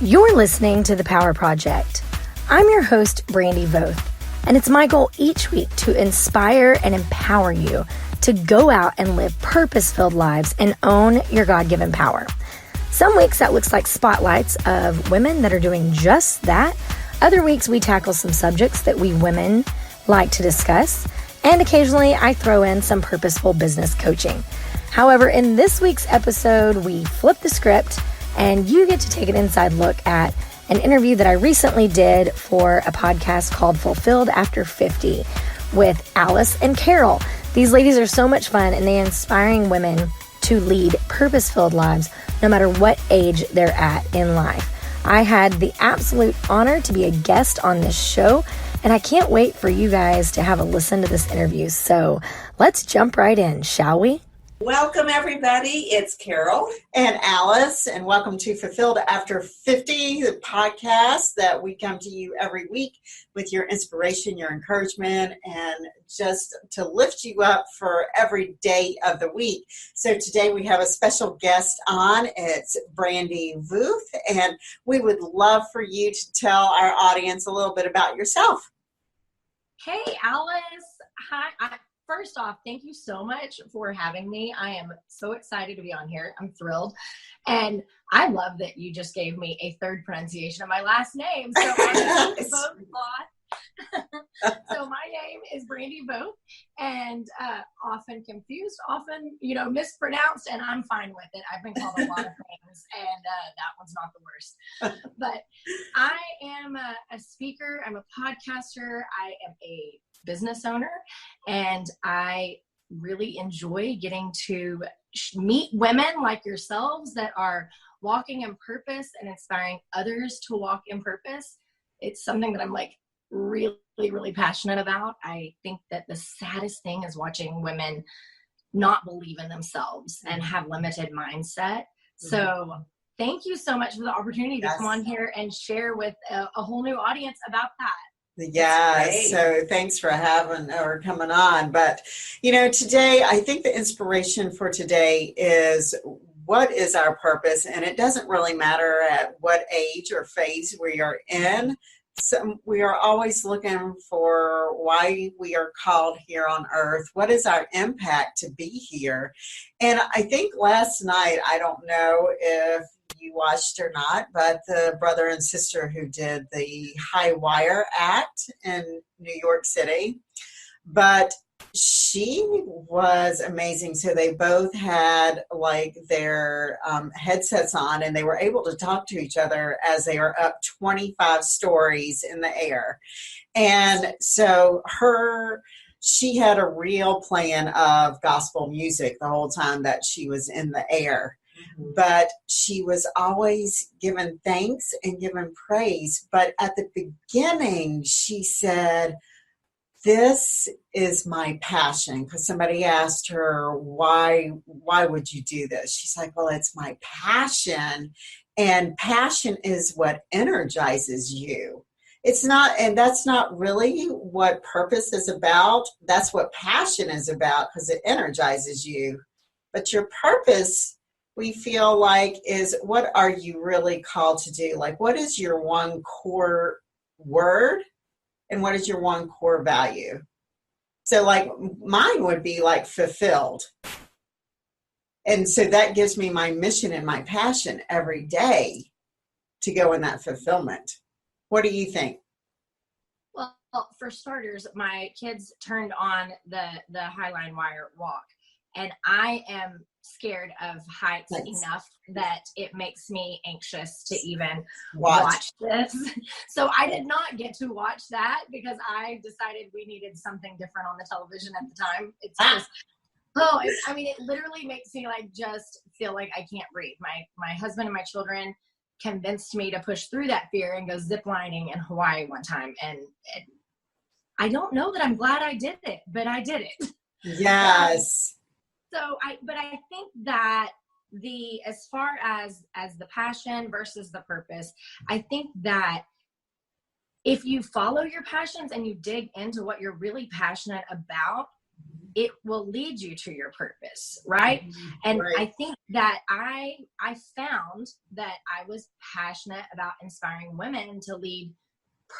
You're listening to The Power Project. I'm your host, Brandi, and it's my goal each week to inspire and empower you to go out and live purpose-filled lives and own your God-given power. Some weeks that looks like spotlights of women that are doing just that. Other weeks we tackle some subjects that we women like to discuss, and occasionally I throw in some purposeful business coaching. However, in this week's episode, we flip the script and you get to take an inside look at an interview that I recently did for a podcast called Fulfilled After 50 with Alice and Karol. These ladies are so much fun and they're inspiring women to lead purpose-filled lives no matter what age they're at in life. I had the absolute honor to be a guest on this show, and I can't wait for you guys to have a listen to this interview. So let's jump right in, shall we? Welcome, everybody. It's Karol and Alice, and welcome to Fulfilled After 50, the podcast that we come to you every week with your inspiration, your encouragement, and just to lift you up for every day of the week. So today we have a special guest on. It's Brandi, and we would love for you to tell our audience a little bit about yourself. Hey, Alice. Hi. First off, thank you so much for having me. I am so excited to be on here. I'm thrilled. And I love that you just gave me a third pronunciation of my last name. So I both So my name is Brandi and often confused, often, mispronounced, and I'm fine with it. I've been called a lot of things, and that one's not the worst. But I am a speaker. I'm a podcaster. I am a business owner, and I really enjoy getting to meet women like yourselves that are walking in purpose and inspiring others to walk in purpose. It's something that I'm really, really passionate about. I think that the saddest thing is watching women not believe in themselves and have limited mindset. So thank you so much for the opportunity to come on here and share with a whole new audience about that. Yes, so thanks for coming on. But, today, I think the inspiration for today is what is our purpose? And it doesn't really matter at what age or phase we are in. So we are always looking for why we are called here on earth. What is our impact to be here? And I think last night, I don't know if you watched or not, but the brother and sister who did the High Wire Act in New York City, but she was amazing. So they both had their headsets on, and they were able to talk to each other as they are up 25 stories in the air. And so she had a real plan of gospel music the whole time that she was in the air. But she was always giving thanks and giving praise. But at the beginning, she said, "This is my passion." Because somebody asked her, why would you do this? She's like, well, it's my passion. And passion is what energizes you. It's not, and that's not really what purpose is about. That's what passion is about, because it energizes you. But your purpose, we feel is what are you really called to do? What is your one core word and what is your one core value? So mine would be fulfilled. And so that gives me my mission and my passion every day to go in that fulfillment. What do you think? Well, for starters, my kids turned on the Highline Wire walk, and I am scared of heights enough that it makes me anxious to even watch this. So I did not get to watch that because I decided we needed something different on the television at the time. It's just, it literally makes me just feel like I can't breathe. My husband and my children convinced me to push through that fear and go ziplining in Hawaii one time. And I don't know that I'm glad I did it, but I did it. Yes. But I think that as far as the passion versus the purpose, I think that if you follow your passions and you dig into what you're really passionate about, it will lead you to your purpose, right? And Right. I think that I found that I was passionate about inspiring women to lead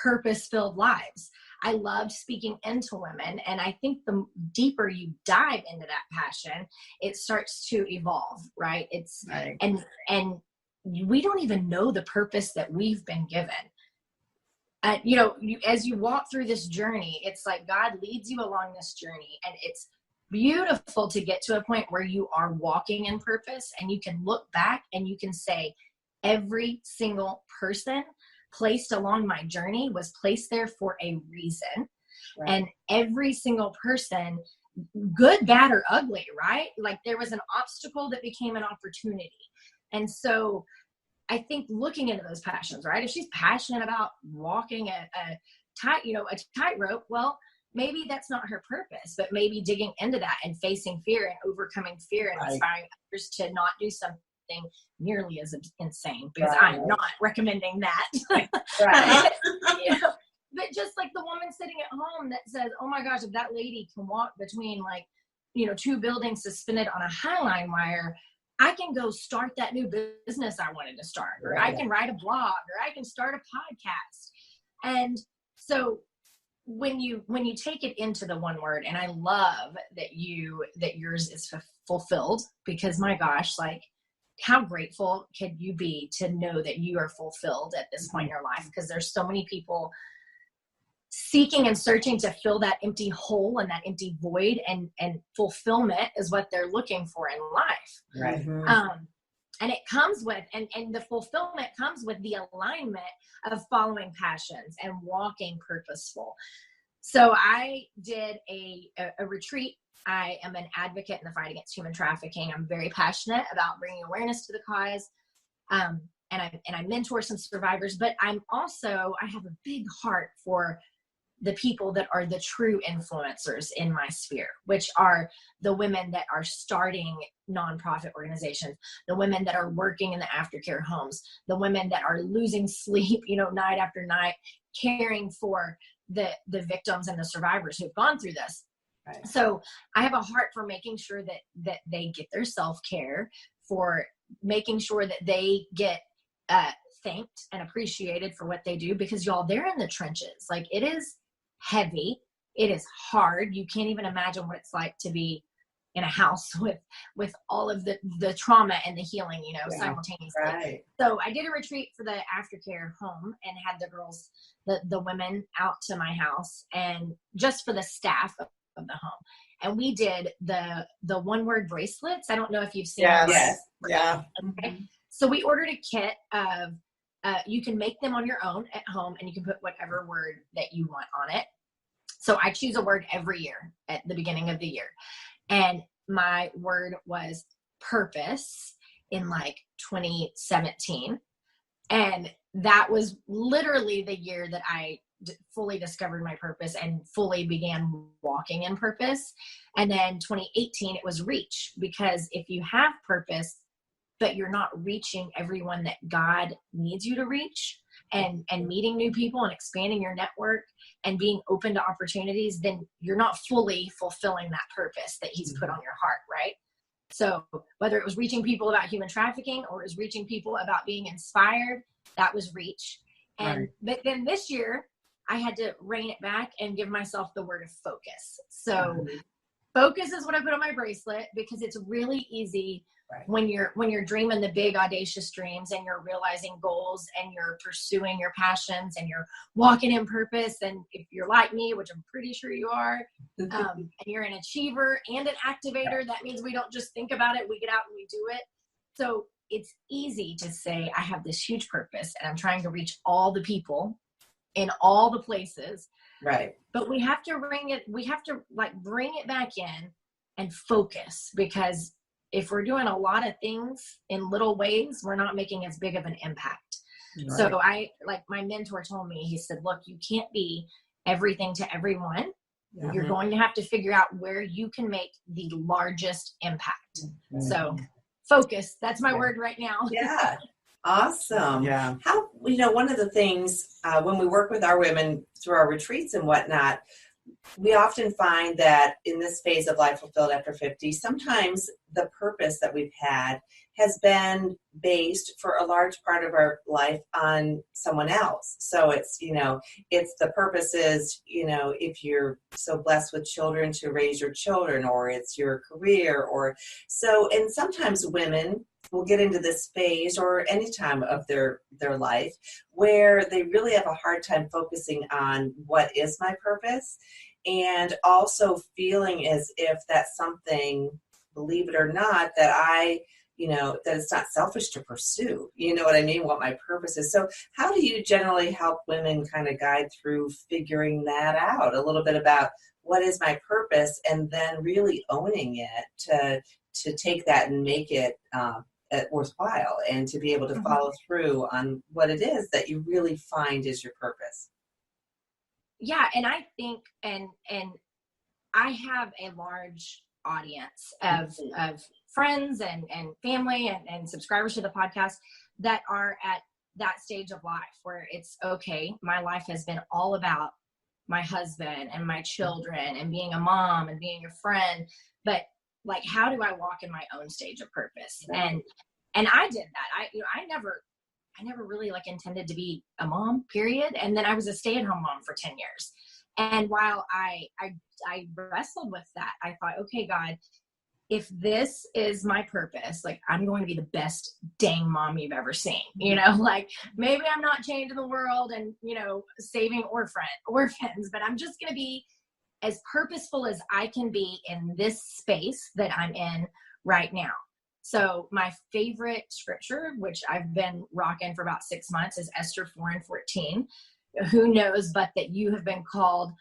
purpose-filled lives. I loved speaking into women, and I think the deeper you dive into that passion, it starts to evolve, right? It's Right. and we don't even know the purpose that we've been given. As you walk through this journey, it's like God leads you along this journey, and it's beautiful to get to a point where you are walking in purpose, and you can look back and you can say, every single person placed along my journey was placed there for a reason. Right. And every single person, good, bad, or ugly, right? Like there was an obstacle that became an opportunity. And so I think looking into those passions, right? If she's passionate about walking a tightrope, well, maybe that's not her purpose, but maybe digging into that and facing fear and overcoming fear and inspiring others to not do something nearly as insane, because I'm not recommending that. Right. But just like the woman sitting at home that says, oh my gosh, if that lady can walk between two buildings suspended on a highline wire, I can go start that new business I wanted to start, or I can write a blog, or I can start a podcast. And so when you take it into the one word, and I love that yours is fulfilled, because my gosh, like how grateful could you be to know that you are fulfilled at this point in your life? Because there's so many people seeking and searching to fill that empty hole and that empty void, and fulfillment is what they're looking for in life. Right. And it comes with, and the fulfillment comes with the alignment of following passions and walking purposeful. So I did a retreat. I am an advocate in the fight against human trafficking. I'm very passionate about bringing awareness to the cause. And I mentor some survivors, but I have a big heart for the people that are the true influencers in my sphere, which are the women that are starting nonprofit organizations, the women that are working in the aftercare homes, the women that are losing sleep, night after night, caring for the victims and the survivors who've gone through this. Right. So I have a heart for making sure that they get their self-care, for making sure that they get thanked and appreciated for what they do, because y'all, they're in the trenches. Like, it is heavy. It is hard. You can't even imagine what it's like to be in a house with all of the trauma and the healing, simultaneously. Right. So I did a retreat for the aftercare home and had the girls, the women out to my house, and just for the staff of the home. And we did the one word bracelets. I don't know if you've seen them. Yes. Yeah. Okay. So we ordered a kit of, you can make them on your own at home, and you can put whatever word that you want on it. So I choose a word every year at the beginning of the year. And my word was purpose in 2017. And that was literally the year that I fully discovered my purpose and fully began walking in purpose. And then 2018, it was reach, because if you have purpose, but you're not reaching everyone that God needs you to reach, and meeting new people and expanding your network and being open to opportunities, then you're not fully fulfilling that purpose that He's put on your heart, right? So whether it was reaching people about human trafficking, or it was reaching people about being inspired, that was reach. And but then this year I had to rein it back and give myself the word of focus. So focus is what I put on my bracelet, because it's really easy when you're dreaming the big audacious dreams, and you're realizing goals, and you're pursuing your passions, and you're walking in purpose. And if you're like me, which I'm pretty sure you are, and you're an achiever and an activator, that means we don't just think about it, we get out and we do it. So it's easy to say, I have this huge purpose and I'm trying to reach all the people in all the places. Right. But we have to bring it back in and focus, because if we're doing a lot of things in little ways, we're not making as big of an impact. Right. So my mentor told me, he said, look, you can't be everything to everyone. Mm-hmm. You're going to have to figure out where you can make the largest impact. Mm-hmm. So focus, that's my word right now. Yeah. Awesome. Yeah. How, one of the things when we work with our women through our retreats and whatnot, we often find that in this phase of life fulfilled after 50, sometimes the purpose that we've had has been based for a large part of our life on someone else. So it's, it's the purpose is, if you're so blessed with children, to raise your children, or it's your career, or so. And sometimes women will get into this phase, or any time of their life, where they really have a hard time focusing on what is my purpose, and also feeling as if that's something, believe it or not, that that it's not selfish to pursue. You know what I mean? What my purpose is. So how do you generally help women kind of guide through figuring that out a little bit about what is my purpose, and then really owning it to take that and make it worthwhile, and to be able to follow through on what it is that you really find is your purpose? Yeah. And I think, and I have a large audience of friends and family and subscribers to the podcast that are at that stage of life where it's okay. My life has been all about my husband and my children and being a mom and being a friend, but like, how do I walk in my own stage of purpose? And I did that. I never really intended to be a mom, period. And then I was a stay-at-home mom for 10 years. And while I wrestled with that, I thought, okay, God, if this is my purpose, I'm going to be the best dang mom you've ever seen, maybe I'm not changing the world and, saving orphans, but I'm just going to be as purposeful as I can be in this space that I'm in right now. So my favorite scripture, which I've been rocking for about 6 months, is Esther 4:14. Who knows but that you have been called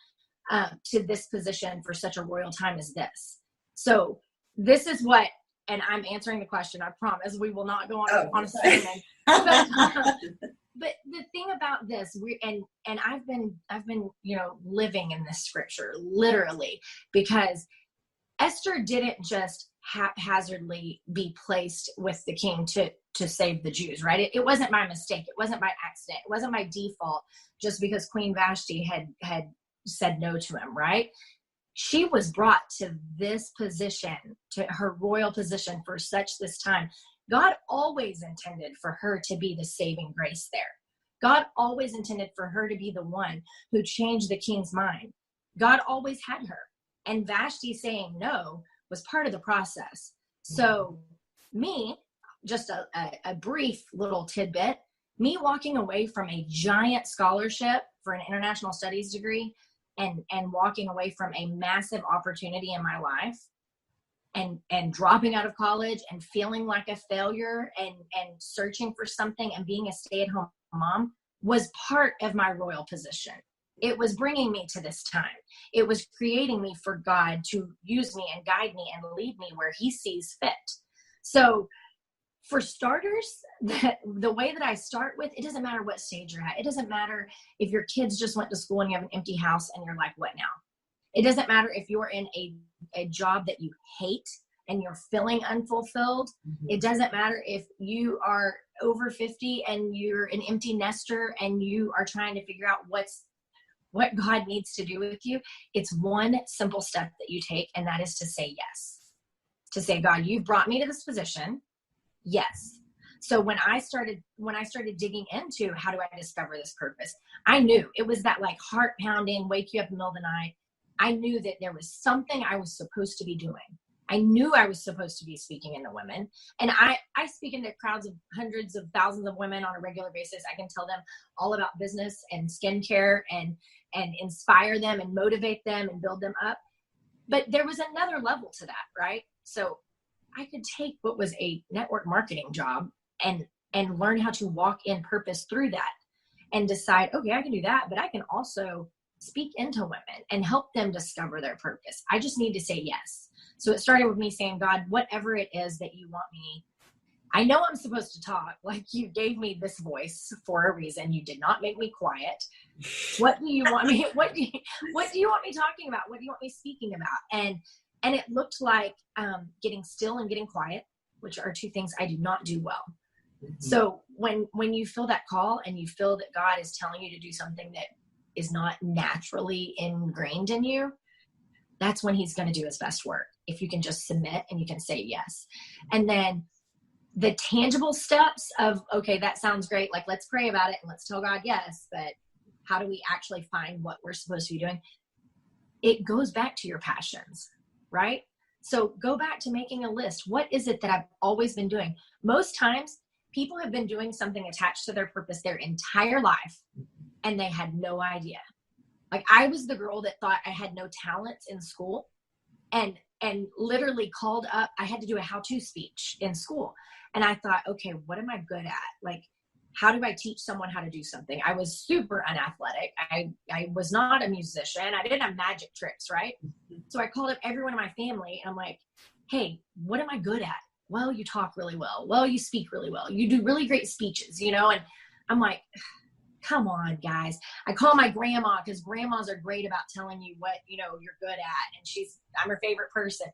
to this position for such a royal time as this. So this is what, and I'm answering the question, I promise we will not go on a segment. But the thing about this, and I've been living in this scripture literally, because Esther didn't just haphazardly be placed with the king to save the Jews, right? It wasn't my mistake. It wasn't by accident. It wasn't my default just because Queen Vashti had said no to him, right? She was brought to this position, to her royal position for such this time. God always intended for her to be the saving grace there. God always intended for her to be the one who changed the king's mind. God always had her. And Vashti saying no was part of the process. So me, just a brief little tidbit, me walking away from a giant scholarship for an international studies degree and walking away from a massive opportunity in my life and dropping out of college and feeling like a failure and searching for something and being a stay-at-home mom was part of my royal position. It was bringing me to this time. It was creating me for God to use me and guide me and lead me where he sees fit. So for starters, the way that I start with, it doesn't matter what stage you're at. It doesn't matter if your kids just went to school and you have an empty house and you're like, what now? It doesn't matter if you're in a job that you hate and you're feeling unfulfilled. It doesn't matter if you are over 50 and you're an empty nester and you are trying to figure out what God needs to do with you. It's one simple step that you take, and that is to say yes. To say, God, you've brought me to this position. Yes. So when I started digging into how do I discover this purpose, I knew it was that heart pounding, wake you up in the middle of the night. I knew that there was something I was supposed to be doing. I knew I was supposed to be speaking into women. And I speak into crowds of hundreds of thousands of women on a regular basis. I can tell them all about business and skincare and inspire them and motivate them and build them up. But there was another level to that, right? So I could take what was a network marketing job and learn how to walk in purpose through that and decide, okay, I can do that, but I can also speak into women and help them discover their purpose. I just need to say yes. So it started with me saying, God, whatever it is that you want me, I know I'm supposed to talk. You gave me this voice for a reason. You did not make me quiet. What do you want me? What do you want me talking about? What do you want me speaking about? And it looked like getting still and getting quiet, which are two things I do not do well. So when you feel that call and you feel that God is telling you to do something that is not naturally ingrained in you, that's when he's going to do his best work. If you can just submit and you can say yes. And then the tangible steps of, okay, that sounds great. Like, let's pray about it and let's tell God yes, but how do we actually find what we're supposed to be doing? It goes back to your passions, right? So go back to making a list. What is it that I've always been doing? Most times people have been doing something attached to their purpose their entire life, and they had no idea. Like, I was the girl that thought I had no talents in school, and literally called up, I had to do a how-to speech in school. And I thought, okay, what am I good at? Like, how do I teach someone how to do something? I was super unathletic. I was not a musician. I didn't have magic tricks, right? So I called up everyone in my family and I'm like, hey, what am I good at? Well, you talk really well. Well, you speak really well. You do really great speeches, you know? And I'm like, come on, guys. I call my grandma because grandmas are great about telling you what, you know, you're good at. And I'm her favorite person.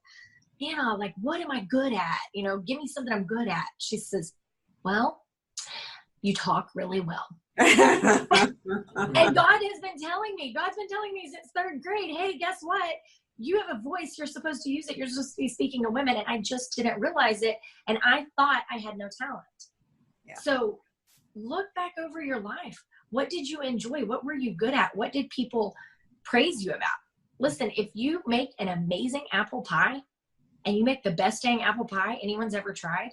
Yeah, like, what am I good at? You know, give me something I'm good at. She says, well, you talk really well. And God's been telling me since third grade, hey, guess what? You have a voice. You're supposed to use it. You're supposed to be speaking to women. And I just didn't realize it. And I thought I had no talent. Yeah. So look back over your life. What did you enjoy? What were you good at? What did people praise you about? Listen, if you make an amazing apple pie and you make the best dang apple pie anyone's ever tried,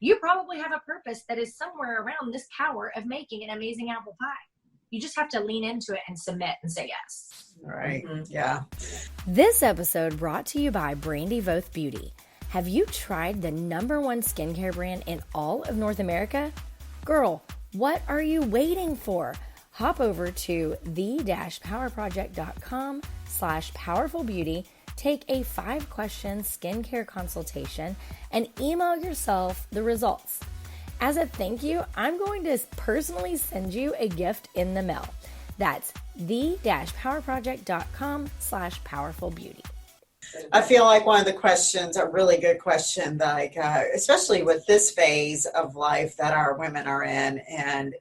you probably have a purpose that is somewhere around this power of making an amazing apple pie. You just have to lean into it and submit and say yes. All right. Yeah. This episode brought to you by Brandi Voth Beauty. Have you tried the #1 skincare brand in all of North America? Girl, what are you waiting for? Hop over to the-powerproject.com/powerfulbeauty, take a 5-question skincare consultation, and email yourself the results. As a thank you, I'm going to personally send you a gift in the mail. That's the-powerproject.com/powerfulbeauty. I feel like one of the questions, a really good question, like especially with this phase of life that our women are in, and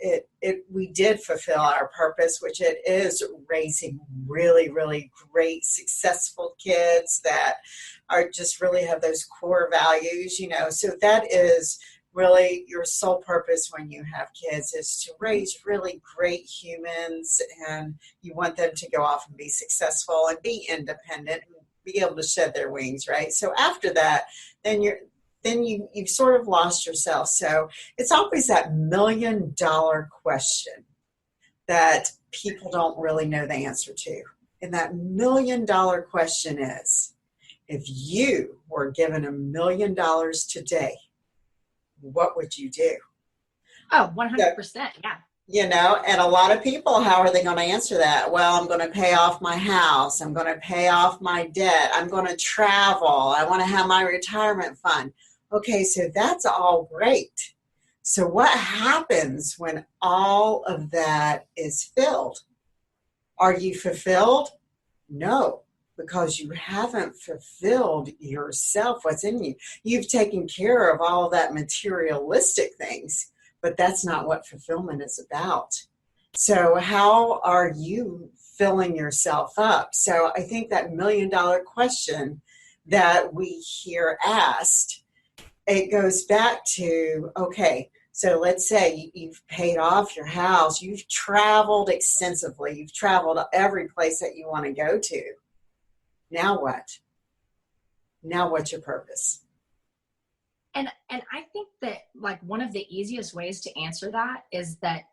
we did fulfill our purpose, which it is raising really, really great, successful kids that are just really have those core values, you know. So that is really your sole purpose when you have kids, is to raise really great humans, and you want them to go off and be successful and be independent, be able to shed their wings, right? So after that, then you've sort of lost yourself. So it's always that $1 million question that people don't really know the answer to. And that $1 million question is, if you were given $1 million today, what would you do? Oh, 100%. Yeah. You know, and a lot of people, how are they going to answer that? Well, I'm going to pay off my house. I'm going to pay off my debt. I'm going to travel. I want to have my retirement fund. Okay, so that's all great. So what happens when all of that is filled? Are you fulfilled? No, because you haven't fulfilled yourself, what's in you. You've taken care of all of that materialistic things, but that's not what fulfillment is about. So how are you filling yourself up? So I think that $1 million question that we hear asked, it goes back to, okay, so let's say you've paid off your house, you've traveled extensively, you've traveled every place that you want to go to. Now what? Now what's your purpose? And I think that, like, one of the easiest ways to answer that is that,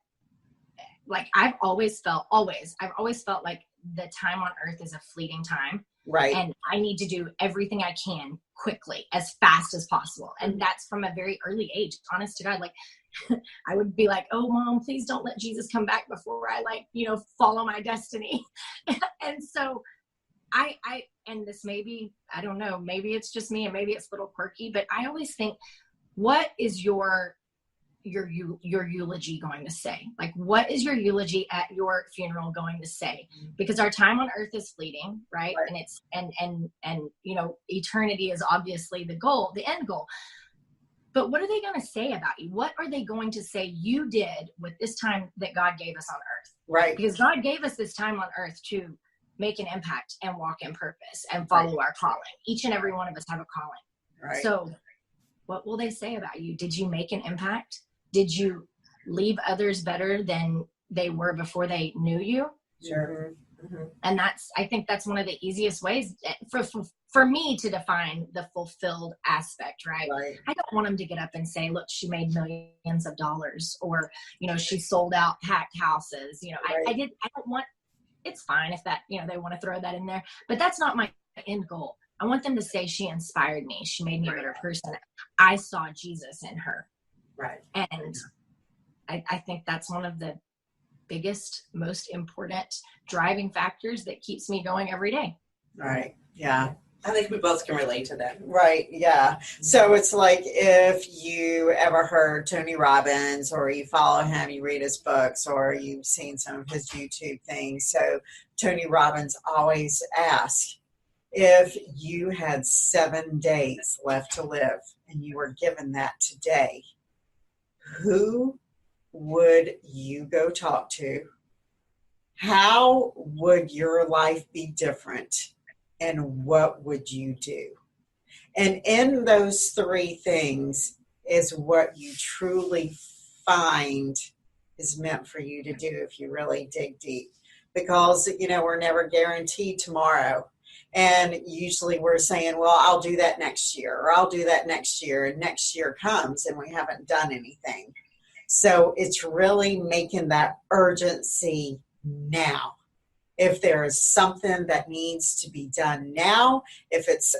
like, I've always felt like the time on earth is a fleeting time. Right. And I need to do everything I can quickly, as fast as possible. And that's from a very early age, honest to God. Like, I would be like, oh, Mom, please don't let Jesus come back before I, like, you know, follow my destiny. And so and this maybe, I don't know, maybe it's just me and maybe it's a little quirky, but I always think, what is your eulogy going to say? Like, what is your eulogy at your funeral going to say? Because our time on earth is fleeting, right? And it's, and you know, eternity is obviously the goal, the end goal. But what are they going to say about you? What are they going to say you did with this time that God gave us on earth? Right. Because God gave us this time on earth to make an impact and walk in purpose and follow our calling. Each and every one of us have a calling. Right. So what will they say about you? Did you make an impact? Did you leave others better than they were before they knew you? Sure. Mm-hmm. And I think that's one of the easiest ways for me to define the fulfilled aspect, right? I don't want them to get up and say, look, she made millions of dollars, or, she sold out packed houses. I don't want, it's fine if that, they want to throw that in there, but that's not my end goal. I want them to say she inspired me. She made me a better person. I saw Jesus in her. Right. And I think that's one of the biggest, most important driving factors that keeps me going every day. Right. Yeah. I think we both can relate to that. Right. Yeah. So it's like, if you ever heard Tony Robbins, or you follow him, you read his books, or you've seen some of his YouTube things. So Tony Robbins always asks, if you had 7 days left to live and you were given that today, who would you go talk to? How would your life be different? And what would you do? And in those 3 things is what you truly find is meant for you to do if you really dig deep. Because, we're never guaranteed tomorrow. And usually we're saying, well, I'll do that next year, or I'll do that next year. And next year comes and we haven't done anything. So it's really making that urgency now. If there is something that needs to be done now, if it's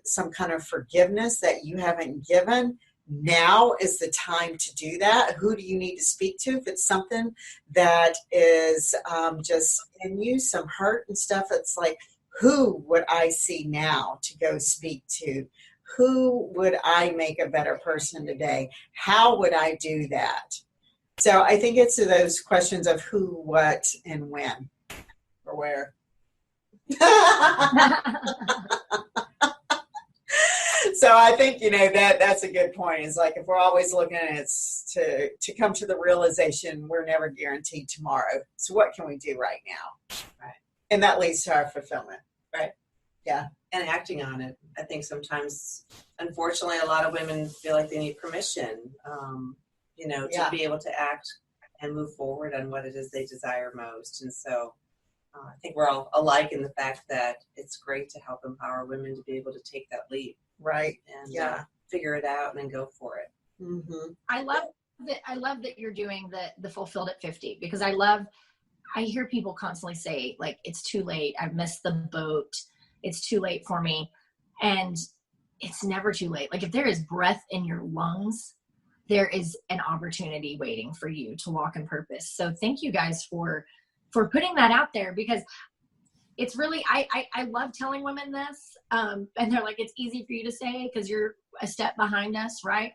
some kind of forgiveness that you haven't given, now is the time to do that. Who do you need to speak to? If it's something that is just in you, some hurt and stuff, it's like, who would I see now to go speak to? Who would I make a better person today? How would I do that? So I think it's those questions of who, what, and when, or where. So I think, that's a good point. It's like, if we're always looking at it to come to the realization we're never guaranteed tomorrow. So what can we do right now? Right. And that leads to our fulfillment. Right. Yeah. And acting on it. I think sometimes, unfortunately, a lot of women feel like they need permission, to be able to act and move forward on what it is they desire most. And so I think we're all alike in the fact that it's great to help empower women to be able to take that leap. Right. And figure it out and then go for it. Mm-hmm. I love that you're doing the fulfilled at 50, because I hear people constantly say, like, it's too late. I've missed the boat. It's too late for me. And it's never too late. Like, if there is breath in your lungs, there is an opportunity waiting for you to walk in purpose. So thank you guys for putting that out there, because it's really, I love telling women this. And they're like, it's easy for you to say because you're a step behind us, right?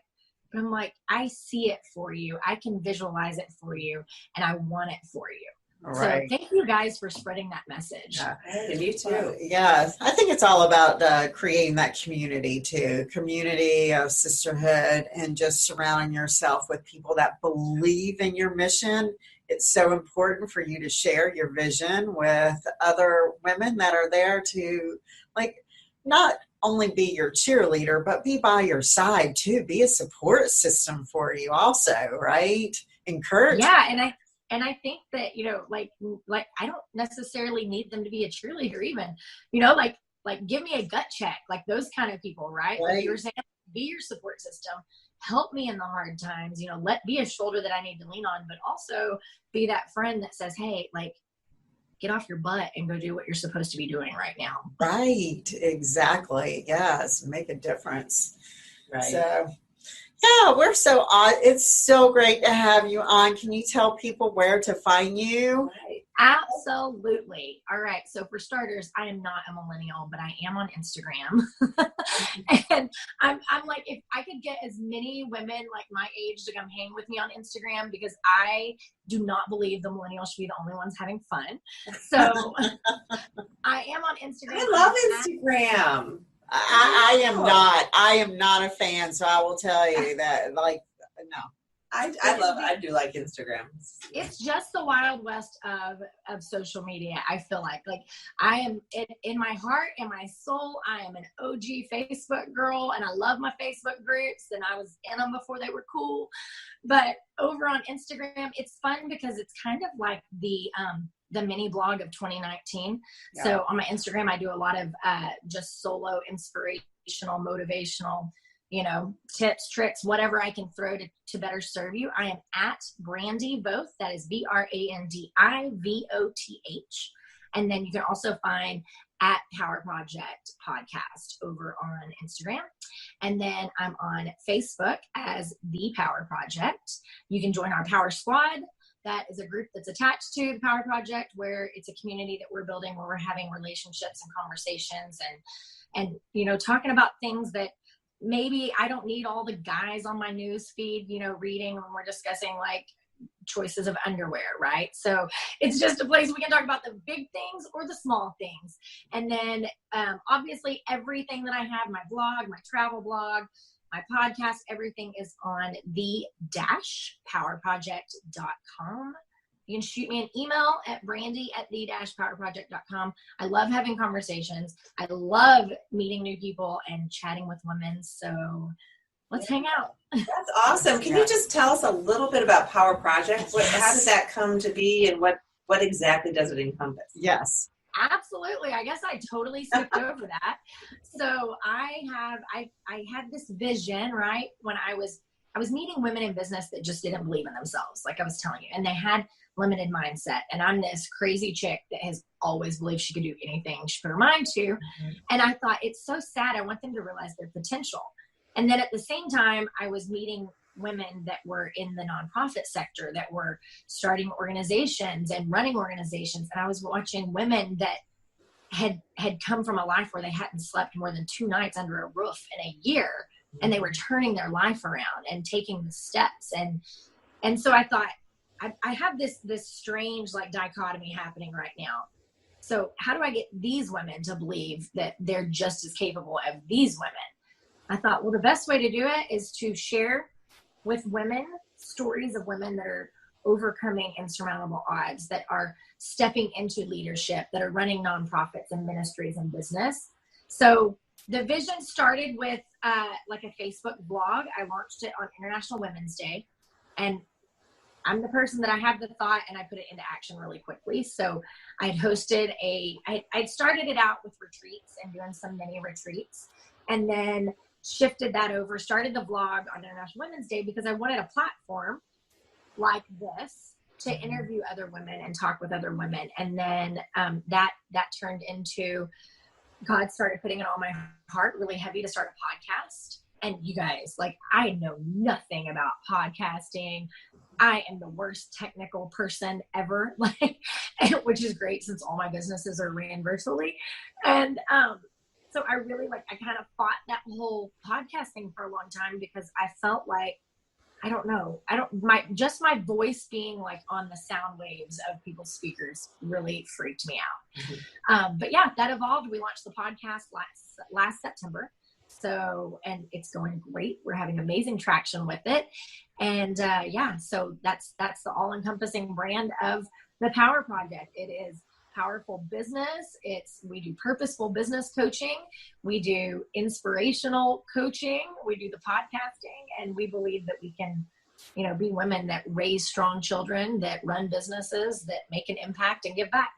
But I'm like, I see it for you. I can visualize it for you, and I want it for you. Right. So thank you guys for spreading that message. Yeah. And you too. Yes. I think it's all about creating that community too. Community of sisterhood, and just surrounding yourself with people that believe in your mission. It's so important for you to share your vision with other women that are there to, like, not only be your cheerleader, but be by your side too. Be a support system for you also, right? Encourage. Yeah. And I think that, like I don't necessarily need them to be a cheerleader even, like give me a gut check, like those kind of people, right? Like you were saying, be your support system, help me in the hard times, be a shoulder that I need to lean on, but also be that friend that says, hey, like, get off your butt and go do what you're supposed to be doing right now. Right. Exactly. Yes. Make a difference. Right. So, yeah, it's so great to have you on. Can you tell people where to find you? Right. Absolutely. All right. So for starters, I am not a millennial, but I am on Instagram. And I'm like, if I could get as many women like my age to come hang with me on Instagram, because I do not believe the millennials should be the only ones having fun. So I am on Instagram. I love Instagram. I am not a fan, so I will tell you that, like, no. I love it. I do like Instagram. It's just the Wild West of social media. I feel like I am in my heart and my soul. I am an OG Facebook girl, and I love my Facebook groups, and I was in them before they were cool. But over on Instagram, it's fun because it's kind of like the mini blog of 2019. Yeah. So on my Instagram, I do a lot of just solo inspirational, motivational, tips, tricks, whatever I can throw to better serve you. I am at Brandi Voth. That is BrandiVoth. And then you can also find at Power Project Podcast over on Instagram. And then I'm on Facebook as The Power Project. You can join our Power Squad. That is a group that's attached to the Power Project, where it's a community that we're building, where we're having relationships and conversations and talking about things that maybe I don't need all the guys on my news feed, reading when we're discussing like choices of underwear, right? So it's just a place we can talk about the big things or the small things. And then obviously everything that I have, my blog, my travel blog, my podcast, everything is on the-powerproject.com. You can shoot me an email at brandi@the-powerproject.com. I love having conversations. I love meeting new people and chatting with women. So let's hang out. That's awesome. Can you just tell us a little bit about Power Project? How did that come to be, and what exactly does it encompass? Yes. Absolutely. I guess I totally skipped over that. So I had this vision, right? When I was meeting women in business that just didn't believe in themselves, like I was telling you, and they had limited mindset. And I'm this crazy chick that has always believed she could do anything she put her mind to. Mm-hmm. And I thought, it's so sad. I want them to realize their potential. And then at the same time, I was meeting women that were in the nonprofit sector, that were starting organizations and running organizations. And I was watching women that had come from a life where they hadn't slept more than 2 nights under a roof in a year. And they were turning their life around and taking the steps. And so I thought, I have this strange like dichotomy happening right now. So how do I get these women to believe that they're just as capable as these women? I thought, well, the best way to do it is to share with women stories of women that are overcoming insurmountable odds, that are stepping into leadership, that are running nonprofits and ministries and business. So the vision started with like a Facebook blog. I launched it on International Women's Day, and I'm the person that I have the thought and I put it into action really quickly. So I had hosted I'd started it out with retreats and doing some mini retreats, and then shifted that over, started the vlog on International Women's Day because I wanted a platform like this to interview other women and talk with other women. And then that turned into, God started putting it on my heart really heavy to start a podcast. And you guys, like, I know nothing about podcasting. I am the worst technical person ever, like, which is great since all my businesses are ran virtually. And so I really I kind of fought that whole podcasting for a long time because I felt like, my voice being like on the sound waves of people's speakers really freaked me out. Mm-hmm. But yeah, that evolved. We launched the podcast last September. So, and it's going great. We're having amazing traction with it. And so that's the all-encompassing brand of the Power Project. It is powerful business. We do purposeful business coaching. We do inspirational coaching. We do the podcasting, and we believe that we can, be women that raise strong children, that run businesses, that make an impact and give back.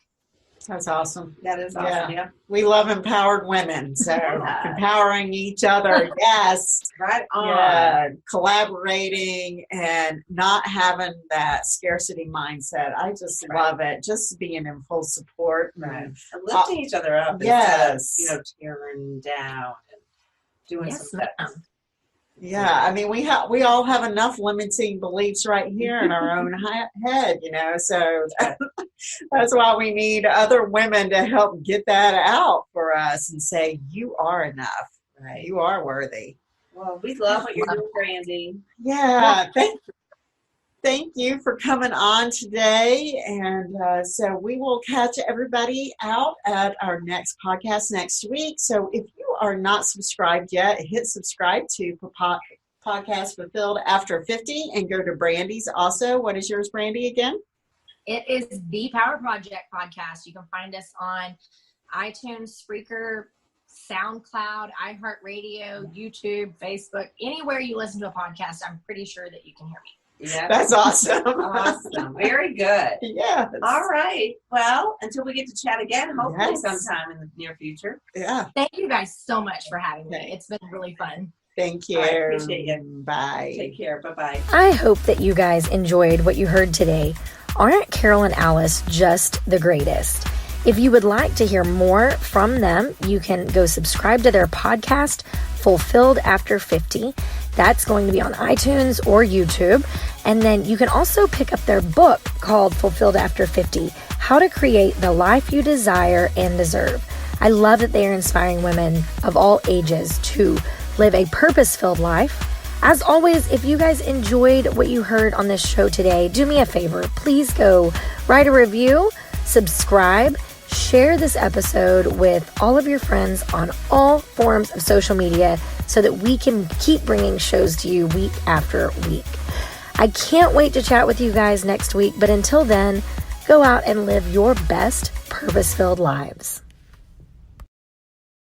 That's awesome. That is awesome. Yeah. We love empowered women. So empowering each other. Yes. Right on. Yeah. Collaborating and not having that scarcity mindset. I just love it. Just being in full support. And lifting each other up. Yes. Instead of, tearing down and doing some steps. Yeah, I mean, we all have enough limiting beliefs right here in our own head, so that's why we need other women to help get that out for us and say, you are enough, right? You are worthy. Well, we love what you're doing, Brandi. Yeah, thank you for coming on today. And so we will catch everybody out at our next podcast next week. So if you are not subscribed yet, hit subscribe to Podcast Fulfilled After 50 and go to Brandi's also. What is yours, Brandi, again? It is the Power Project podcast. You can find us on iTunes, Spreaker, SoundCloud, iHeartRadio, YouTube, Facebook, anywhere you listen to a podcast. I'm pretty sure that you can hear me. Yeah, that's awesome. Awesome. Very good. Yeah. All right. Well, until we get to chat again, hopefully Yes. sometime in the near future. Yeah. Thank you guys so much for having me. Okay. It's been really fun. Thank you. I appreciate you. Bye. Take care. Bye-bye. I hope that you guys enjoyed what you heard today. Aren't Karol and Alice just the greatest? If you would like to hear more from them, you can go subscribe to their podcast, Fulfilled After 50. That's going to be on iTunes or YouTube. And then you can also pick up their book called Fulfilled After 50, How to Create the Life You Desire and Deserve. I love that they are inspiring women of all ages to live a purpose-filled life. As always, if you guys enjoyed what you heard on this show today, do me a favor. Please go write a review, subscribe, share this episode with all of your friends on all forms of social media so that we can keep bringing shows to you week after week. I can't wait to chat with you guys next week, but until then, go out and live your best purpose-filled lives.